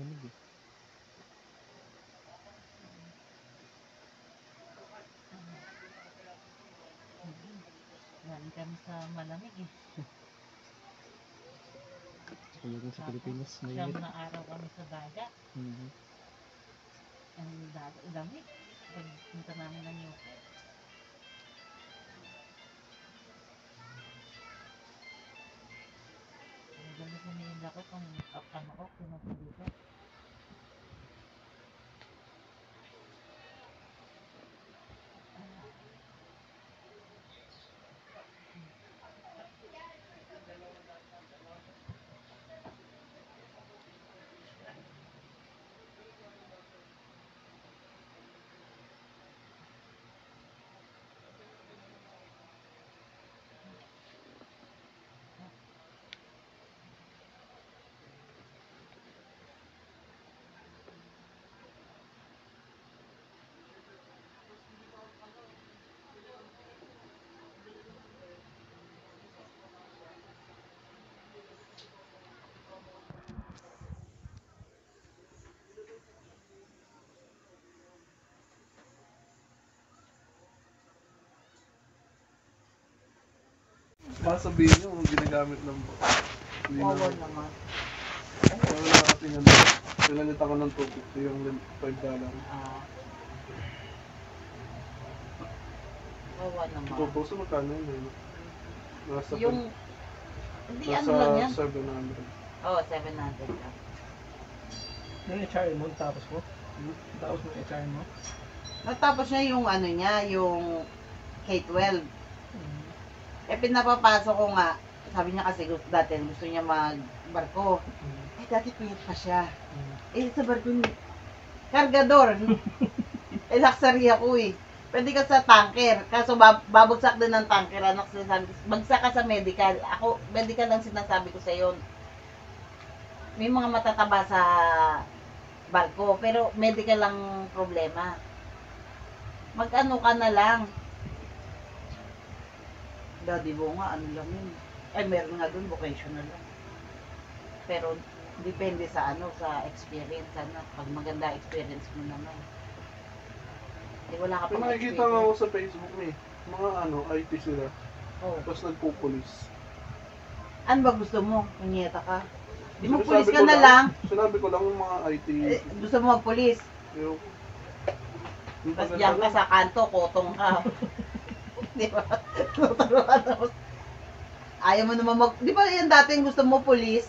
Lamig eh. Galing kami sa malamig eh. Kaya rin sa Pilipinas, Siyam mainit. na araw kami sa dagat. Ang lamig. Pagpunta namin ng UK. Ang ganda sinila ko kung ano ko, pinapalito. Baka sabihin nyo, ginagamit lang po. Hindi Oo na. naman. Wala na kasi nga. Pinanit ako ng 250 yung $5. Wawa naman. Tutuso magkano yun eh. Nasa, Yung, hindi ano nasa lang yan. 700. Oo, 700 lang. Yung HRM mo, tapos mo? Tapos mo yung HRM mo? Natapos niya yung ano niya, yung K-12. Eh, pinapapasok ko nga. Sabi niya kasi dati gusto niya magbarko. Eh, dati puyat pa siya. Eh, sa barko niya, kargador. Eh, laksari ako eh. Pwede ka sa tanker. Kaso babagsak din ng tanker. Anak, sinasabi ko, bagsak ka sa medical. Ako, medical lang sinasabi ko sa yon. May mga matataba sa barko. Pero medical lang problema. Mag-ano ka na lang. Daddy mo nga, ano lang yun. Eh, meron nga dun, vocational lang. Pero, depende sa ano, sa experience. Ano, pag maganda experience mo naman. Eh, wala ka May pang nakikita nga ako sa Facebook eh. Mga ano, IT sila. Oh. Tapos nagpupulis. Ano ba gusto mo? Kunyeta ka? Di mo Sinasabi pulis ka ko na lang. Sinabi ko lang yung mga IT. Eh, gusto mo magpulis. Yung Tapos diyan ka sa kanto, kotong ka. Di ba? Tuturuan tapos. Ayaw mo naman mag... Di ba yan dati yung gusto mo pulis?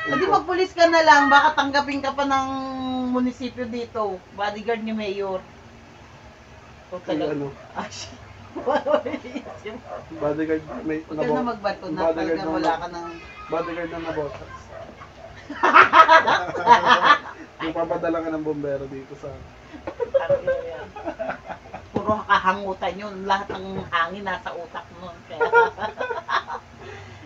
Hindi magpulis ka na lang, baka tanggapin ka pa ng munisipyo dito. Bodyguard ni Mayor. O talaga. ano, Ah, shit. bodyguard may Huwag ka na magbarko na, bodyguard talagang wala ka ng... bodyguard na nabotas. Yung papadala ka ng bombero dito sa... Puro kahangutan yun. Lahat ng hangin nasa utak mo. Kaya...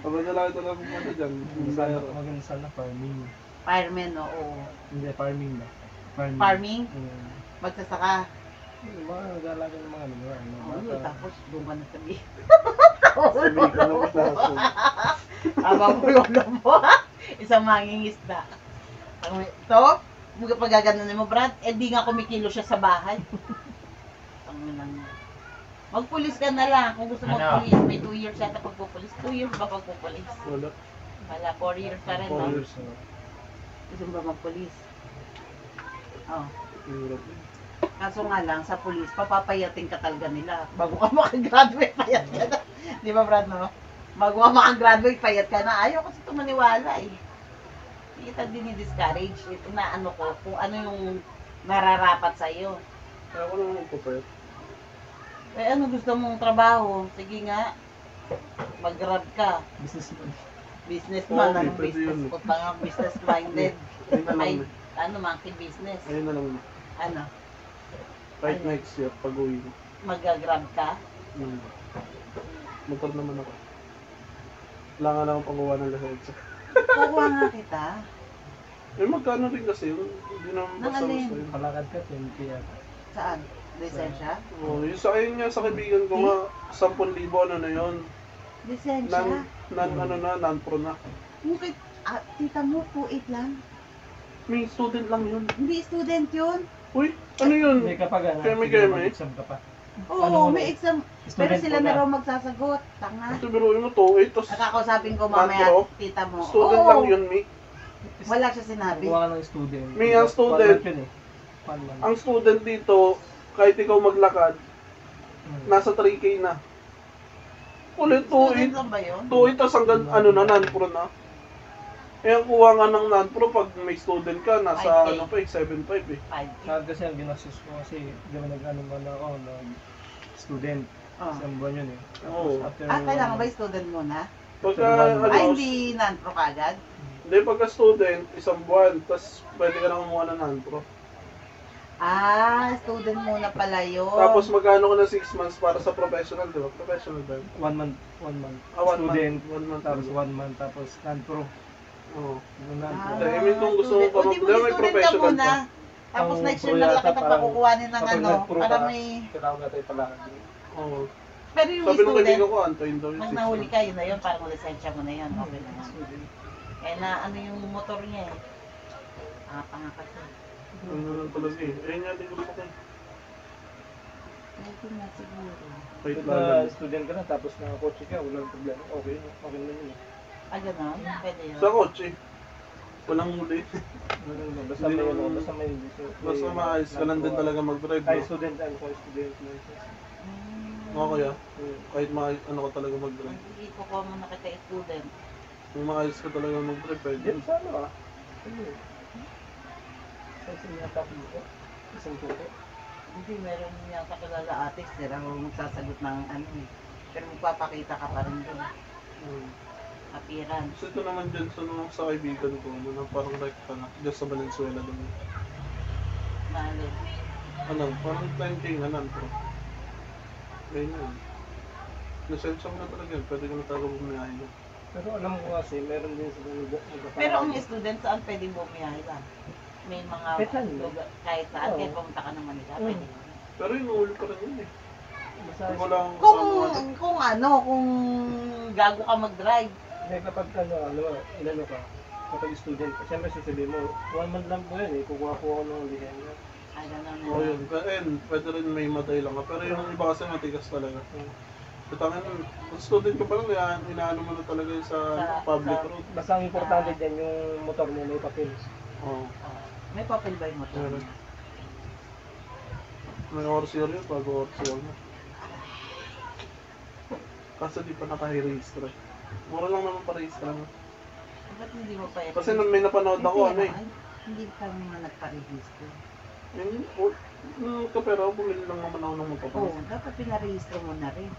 Papadala ka ng ano dyan, bombero. Maganda sana farming. Fireman, oo. Hindi, farming ba? Farming? Mm. Magsasaka. Yung mga nag-aalaga ng mga ano, Oo, tapos doon ka na sabi. Sabi ka ng plaso. Aba mo yung mo. Isang mangingisda. Ito, pagaganon mo, Brad, eh di nga kumikilo siya sa bahay. Ang lang. Magpulis ka na lang kung gusto mo Ano? pulis. May 2 years yata pagpupulis. 2 years ba pagpupulis? Wala. Wala, 4 years pa rin, 4 no? years. Gusto mo ba magpulis? Oh. Hirap eh. Kaso nga lang, sa pulis, papapayatin ka talaga nila. Bago ka makagraduate, payat ka na. Di ba, Brad, no? Bago ka makagraduate, payat ka na. Ayaw kasi ito maniwala, eh. Hindi kita dinidiscourage. Inaano ko kung ano yung nararapat sa'yo. Kaya ko naman magpapayat. Eh, ano gusto mong trabaho? Sige nga, mag-grab ka. Businessman. Businessman, Okay, anong pwede business yun. ko pa nga, business-minded. Ayun na lang. Ay, eh. ano, monkey business. Ayun na lang. Ano, Kahit next year, pag-uwi ko. mag-grab ka? Motor naman ako. Wala nga lang akong panguha ng lisensya. Kukuha nga kita. Eh, magkano rin kasi yun? Hindi naman Nang basta alin? basta yun. Palakad ka, 20 yata. Saan? Lisensya? Oh, yung sa akin nga, sa kaibigan ko nga, 10,000 ano na yun. Lisensya? Non-pro na. Bakit? Tita mo, 2.8 lang. May student lang yun. Hindi student yun. Uy, ano yun? May kapag ano, Keme, siguro keme. mag-exam ka pa. Oo, Ano mo may na? exam. Pero Student sila mo na raw magsasagot. Tanga. Ito, biruin mo to. Tapos Nakakausapin ko mamaya, Nandro? tita mo. student Oo, lang yun, Mi. wala siya sinabi. Kuha ka ng student. May ang student. 1 month yun eh. 1 month. Ang student dito, kahit ikaw maglakad, Hmm. nasa 3K na. Ulit, Student 2.8. lang ba yun? 2.8, tas hanggang ano na, non-pro na. Eh, ang kuha nga ng non-pro, pag may student ka, nasa 5K. ano pa eh, 7.5 eh. 5K. Sa akin kasi ang ginastos ko kasi di ba nag-ano man ako student. Oh. Isang buwan yun eh. Oo. after Kailangan 1 ba month, student muna? Pagka, Ay, ano, Ay, hindi non-pro kagad? hindi, pagka student, 1 buwan, tas pwede ka na kumuha ng non-pro. Student muna pala yun. Tapos magkano ko na 6 months para sa professional, di ba? Professional ba yun? 1 month. 1 month. Ah, 1 month. Student. 1 month. Tapos 1 month. Tapos non-pro. Oo. Yung non-pro. Eh, I mean, kung gusto mo student. pa O, di mag- di ba may student ka professional muna. pa? Tapos Ang next year pro na lang yata kita parang- pakukuhanin ng kapag ano. nag-pro Para ka, may... kailangan na tayo palakad. Oo. Pero yung Sabi ng student, kaibigan ko, antayin daw yung pag 6 nahuli months. ka, yun na yun. Parang lisensya mo na yun. Okay na. Student. Eh na ano yung motor niya eh. Panga kasi. Ano na lang talaga eh. Ayun nga din gusto ko. Pwede na siguro. Wait Pag lang. na student ka na tapos nakakotse ka, walang problema. Okay, okay na yun eh. Gano'n? Pwede yun. Sa kotse. Walang huli. Basta Hindi may naman- ano, basta may Basta maayos ka lang din talaga mag-drive. Kahit No? student, ano ko, student license. Oo, kaya. Kahit ano ka talaga mag-drive. Hindi ko ko muna kita student. Kung maayos ka talaga mag-drive, pwede. Diyan sa ano ah. Ayun. Sa sinata dito. Isang tuto. Hindi, meron niya kakilala ate, sila ang magsasagot ng ano eh. Pero magpapakita ka pa rin doon. Appearance. So ito naman dyan sa kaibigan ko, na parang recta na. Dyan sa Valenzuela doon. Nalo. Ano, parang 10K na lang, bro. Ayun yun. Lisensya mo na talaga yun. Pwede ka na talaga bumiyahe na. Pero alam ko kasi, meron din sa mga Pero ang student, saan pwedeng bumiyahe lang? May mga Kahit saan. lugar, kahit saan, Oo. kahit pumunta ka ng Manila, Mm. pwede. Pero inuuli pa rin yun eh. Basta, Kung wala akong Kung ano, kung gago ka mag-drive, may kapag ano, inano ka, kapag student ka, siyempre sasabihin mo, 1 month lang po yun eh, kukuha po ako ng lihenga. ay gano'n Oo yun. Ayun, pwede rin may matay lang ka. Pero yung iba kasi matigas talaga. Katangin nun, kung student ka pa lang, inaano mo na talaga yun sa public road. Basta ang importante dyan, yung motor mo may papel. Oo. May papel ba yung motor? Meron. May ORCR yun, bago ORCR na. Kaso di pa naka-register. Mura lang naman pa-register mo. Ba't hindi mo pa Kasi nung may napanood ako, ano eh. Hindi ka naman nagpa-register. Yun, kapera, bumili lang naman ako ng motor. Oo, dapat pinarehistro mo na rin.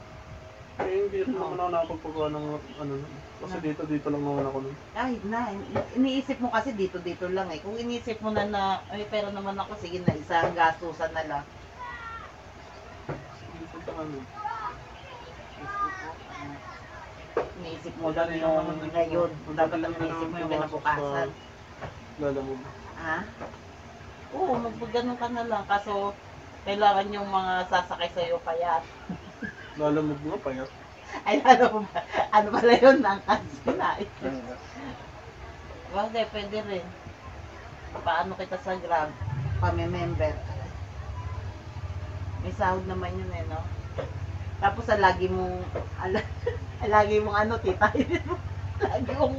Eh, hindi rin naman ako nakapagpagawa ng ano. Kasi dito lang naman ako nun. Kahit na, iniisip mo kasi dito lang eh. Kung iniisip mo na, ay pero naman ako, sige na, isang gastusan na lang. Dito sa ano. Iniisip mo lang yung ngayon. Dapat ang iniisip mo yung kinabukasan. Lala mo. Ha? Oo, magpagano ka na lang. Kaso, kailangan yung mga sasakay sa'yo payat. Lala mo nga, payat. Ay, ano ba? Ano pala yun? Ang kansi na. Bagay, pwede rin. paano kita sa Grab, pame-member. May sahod naman yun eh, no? Tapos lagi mong, lagi mong ano, tita, lagi mong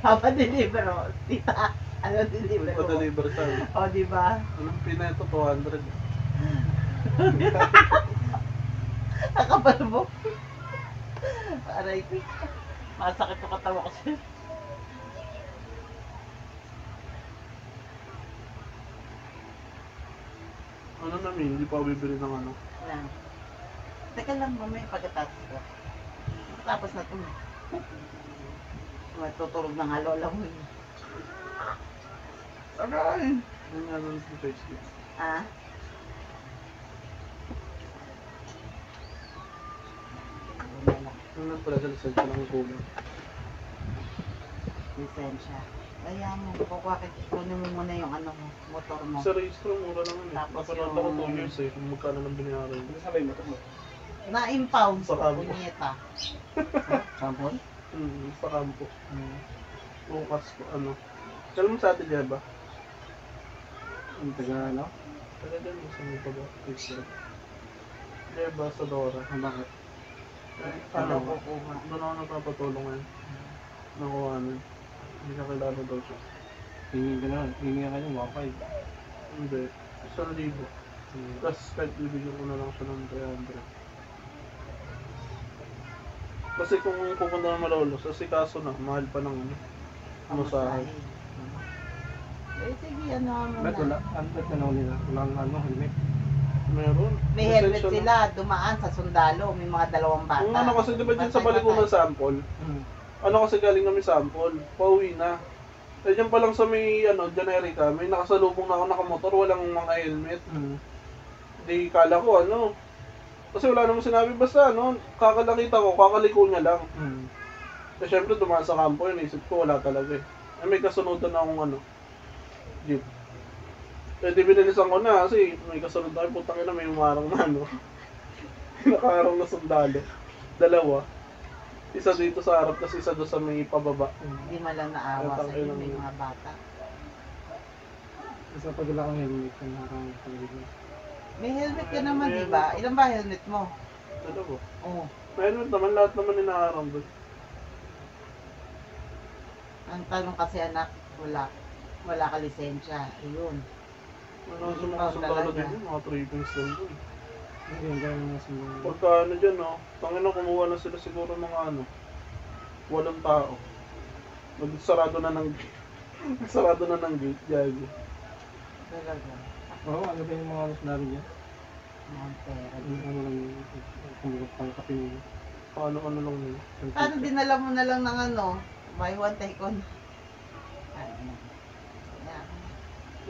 papadeliver, oh. Tita, ano, deliver mo. Pa-deliver sa O, di ba? anong pineto, 200. Nakapal mo. Aray ko. Masakit yung katawa ko siya. Ano namin, hindi pa ako bibili ng ano. Na. Teka lang, mamaya pagkatapos ko. Tapos na ito. Matutulog ng lola mo. Aray! Ano nga nun sa Facebook? Ah? Ano lang pala sa lisensya lang kulang. Lisensya. Kaya mo, kunin mo muna yung ano mo, motor mo. Sa registro, mura lang yun eh. Tapos Napanood yung- ako 2 years eh, kung magkano lang binayaran. Ano sa may motor mo? Na-impound Sa sa kampo. punyeta. Sample? Sa kampo. Bukas ko, ano. Alam mo sa atin dyan ba? Ang taga ano? Taga dyan mo sa mga ba? Facebook. Deba sa Dora. Ang bakit? Ano Ano? kukuha? Doon ako nagpapatulong ngayon. Nakuha na. Hindi na kailangan daw siya. Hingi ka na. Hingi ka ng 1.5. Hindi. 1,000. Tapos kahit bibigyan ko na lang siya ng 300. Kasi kung pupunta ng Malolos, kasi kaso na, mahal pa ng ano. Ano sa akin. Eh, sige, ano mo Ba't wala? na. Ba't ano nila? Walang ano, helmet? Meron. May helmet Lisensya na. sila, dumaan sa sundalo, may mga dalawang bata. Yung ano kasi, di ba dyan sa balikunan sample? Ano kasi galing kami sample, pauwi na. Eh dyan pa lang sa may ano, generica, may nakasalubong na ako nakamotor, walang mga helmet. Di kala ko ano. Kasi wala namang sinabi, basta ano, kakalakita ko, kakaliko niya lang. Eh syempre dumaan sa kampo yun, isip ko wala talaga eh. Eh may kasunodan akong ano, jeep. Eh di binilisan ko na kasi may kasunod na, putang ina may umarang na ano. Nakaharang na sundalo. Dalawa. Isa dito sa harap, tapos isa doon sa may pababa. Hindi man lang naawa sa inyo, may mga bata. Isa pag wala kang helmet, kung nakakapagod. May helmet ka naman, di ba? Ilan ba helmet mo? Dalawa. Oo. May helmet naman, lahat naman inaharang doon. Ang tanong kasi anak, wala ka lisensya. Ayun. Ano sa mga Ikaw sundalo talaga. din yun, mga trippings lang doon. Hindi, ang gano'n nga sila. Pagka ano dyan, no, tangina kumuha na sila siguro mga ano, 8 tao. Nagsarado na ng nagsarado na ng gate, gago. Talaga. Oo, ano ba yung mga alas namin niya? Mga pera. Ano lang yung kumuha pang kapin. Paano ano lang yun. Sana dinala mo na lang ng ano, buy one take one. Ano? Yeah.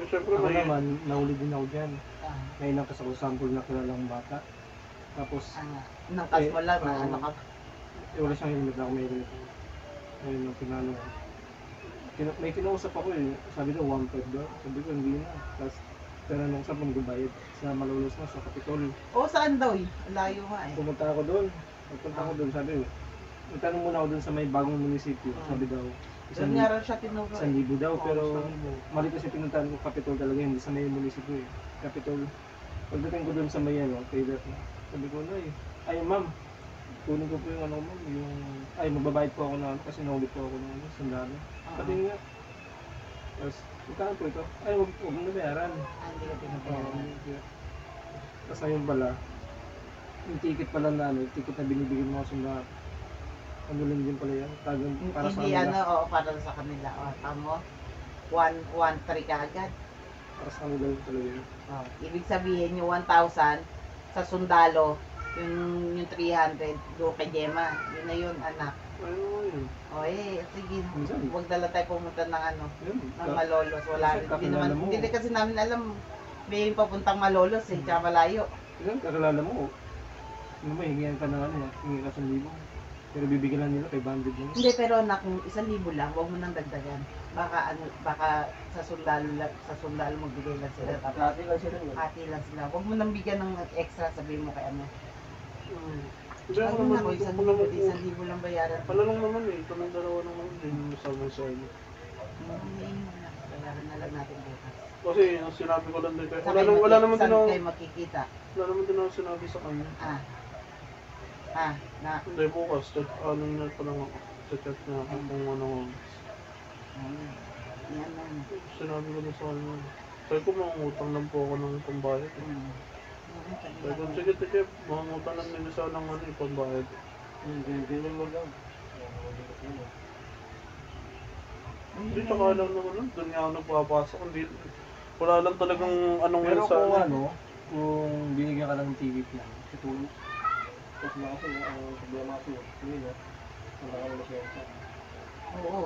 Eh, syempre Ako may, naman, nahuli din ako dyan. Ah, May ilang kasi ako sample na kilalang bata. Tapos, nangkas mo lang na oo. ano ka. wala siyang helmet ako, may helmet ako. Ayun yung pinano ko. May kinausap ako eh. Sabi daw, 1.5 daw. Sabi ko, hindi na. Tapos, tinanong sa kung magbayad. Sa Malolos na, sa Capitol. Oo, saan daw eh? Layo nga eh. Pumunta ako doon. Pagpunta ako doon, sabi ko, magtanong muna ako doon sa may bagong munisipyo. Sabi daw, Doon nga rin siya tinuro eh. 1,000 daw. Oo, Pero, 1,000. mali kasi pinuntahan ko Capitol talaga, hindi sa may munisipyo eh. Capitol. Pagdating ko doon sa may ano, Taylor na. Sabi ko, ay ma'am, kunin ko po yung ano mo, yung, ay magbabayad po ako na ano, kasi nahuli po ako ng ano, sandalo. Sabi nga, tapos, magkano po ito? Ay, huwag mo na bayaran. Hindi ka pinabayaran. Tapos ngayon pala, yung ticket pala na ano, yung ticket na binibigyan mo sa sundalo. Ano lang din pala yan, tagang para sa Hindi kanila. ano, oo, para sa kanila. O, tamo. 1-3 ka agad. Para sa kanila yun talaga yun. Oh, ibig sabihin yung 1,000 sa sundalo, yung 300 do kay Gemma. Yun na yun, anak. ano yun. O eh, sige. Minsan. Huwag dala tayo pumunta ng ano, Yun. ng Malolos. Wala Kasi rin. Hindi kakilala naman, mo. hindi rin kasi namin alam. May papuntang Malolos eh, tsaka malayo. Yan, kakilala mo. Ano ba, hingihan ka ng ano, hingi ka 1,000. Pero bibigyan lang nila kay bandit mo. Hindi, pero anak, kung 1,000 lang, huwag mo nang dagdagan. Baka sa sundalo magbigay lang sila. Tapos Dati lang sila yun. hati lang sila. Huwag mo nang bigyan ng extra, sabihin mo kay ano. Hindi ako Ano naman, na, kung 1,000 lang bayaran. pala lang naman eh, kaming dalawa naman din sa may sa'yo. Hindi mo na. Wala bayaran na lang natin bukas. Kasi ang sinabi ko lang din kayo, Saan wala naman din ako, kayo makikita? wala naman din ako sinabi sa kanya. Na, Hindi, bukas, ano na pa lang ako, sa chat niya ako kung ano, yan lang. sinabi ko na sa kanya. Sabi ko, mangungutang lang po ako ng pambayad. Sabi ko, sige, sige, mangungutang lang din sa ng ano, pambayad. Ganyan mo lang. Hindi, tsaka lang naman lang, doon nga ako nagpapasok, hindi, wala lang talagang anong Pero sa kung ano. ano, kung binigyan ka ng TV plan, katulog. Tapos na kasi ang problema kasi, hindi na. Wala ka na siya. Oo.